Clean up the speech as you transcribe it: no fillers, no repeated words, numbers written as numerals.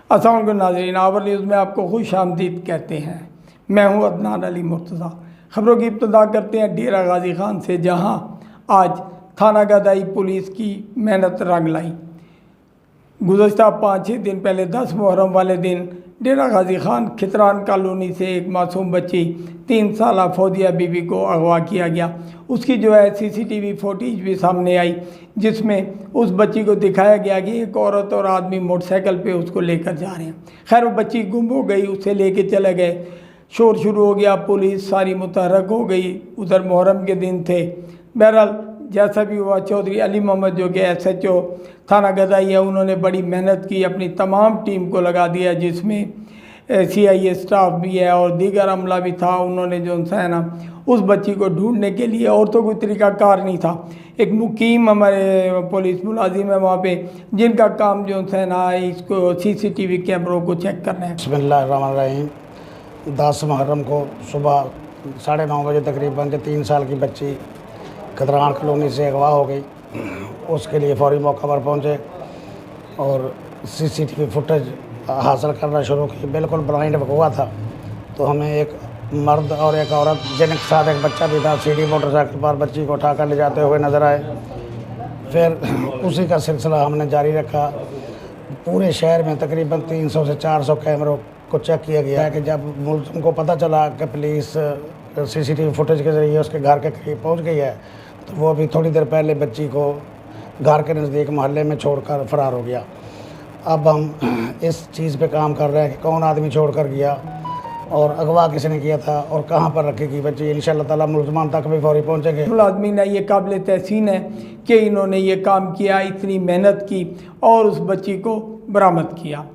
अस्सलाम वालेकुम नाज़रीन, आवर न्यूज़ में आपको खुश आमदीद कहते हैं। मैं हूं अदनान अली मुर्तज़ा। खबरों की इब्तिदा करते हैं डेरा गाजी खान से, जहां आज थाना गदाई पुलिस की मेहनत रंग लाई। गुज़श्ता 5-6 दिन पहले 10 मुहर्रम वाले दिन डेरा गाजी खान खितरान कॉलोनी से एक मासूम बच्ची 3 साल फौजिया बीबी को अगवा किया गया। उसकी जो है CCTV फुटेज भी सामने आई, जिसमें उस बच्ची को दिखाया गया कि एक औरत और आदमी मोटरसाइकिल पे उसको लेकर जा रहे हैं। खैर वो बच्ची गुम हो गई, उसे लेके चले गए। शोर शुरू हो गया, पुलिस सारी मुतहरक हो गई। उधर मुहर्रम के दिन थे। बहरहाल जैसा भी हुआ, चौधरी अली मोहम्मद जो कि SHO थाना गदाई है, उन्होंने बड़ी मेहनत की, अपनी तमाम टीम को लगा दिया, जिसमें CIA स्टाफ भी है और दीगर अमला भी था। उन्होंने जो है ना उस बच्ची को ढूंढने के लिए, और तो कोई तरीक़ाकार नहीं था। एक मुकीम हमारे पुलिस मुलाजिम है वहाँ पे, जिनका काम जो है ना इसको CCTV कैमरों को चेक करना है। बिस्मिल्लाहिर्रहमानिर्रहीम। 10 मुहर्रम को सुबह 9:30 बजे तकरीबन 3 साल की बच्ची खतरान कॉलोनी से अगवा हो गई। उसके लिए फौरी मौका पर पहुँचे और CCTV फुटेज हासिल करना शुरू की। बिल्कुल ब्लाइंड हुआ था, तो हमें एक मर्द और एक औरत, जिनके साथ एक बच्चा भी था, सीढ़ी मोटरसाइकिल पर बच्ची को उठाकर ले जाते हुए नज़र आए। फिर उसी का सिलसिला हमने जारी रखा। पूरे शहर में तकरीबन 300 से 400 कैमरों को चेक किया गया है कि जब मुल्ज़िम को पता चला कि पुलिस CCTV फुटेज के ज़रिए उसके घर के करीब पहुंच गई है, तो वो भी थोड़ी देर पहले बच्ची को घर के नज़दीक मोहल्ले में छोड़कर फ़रार हो गया। अब हम इस चीज़ पे काम कर रहे हैं कि कौन आदमी छोड़कर गया और अगवा किसने किया था और कहाँ पर रखेगी बच्ची। इंशाअल्लाह ताला मुल्ज़िमान तक भी फौरी पहुँचेंगे। मुलाज़मीन है, ये काबिल तहसीन है कि इन्होंने ये काम किया, इतनी मेहनत की और उस बच्ची को बरामद किया।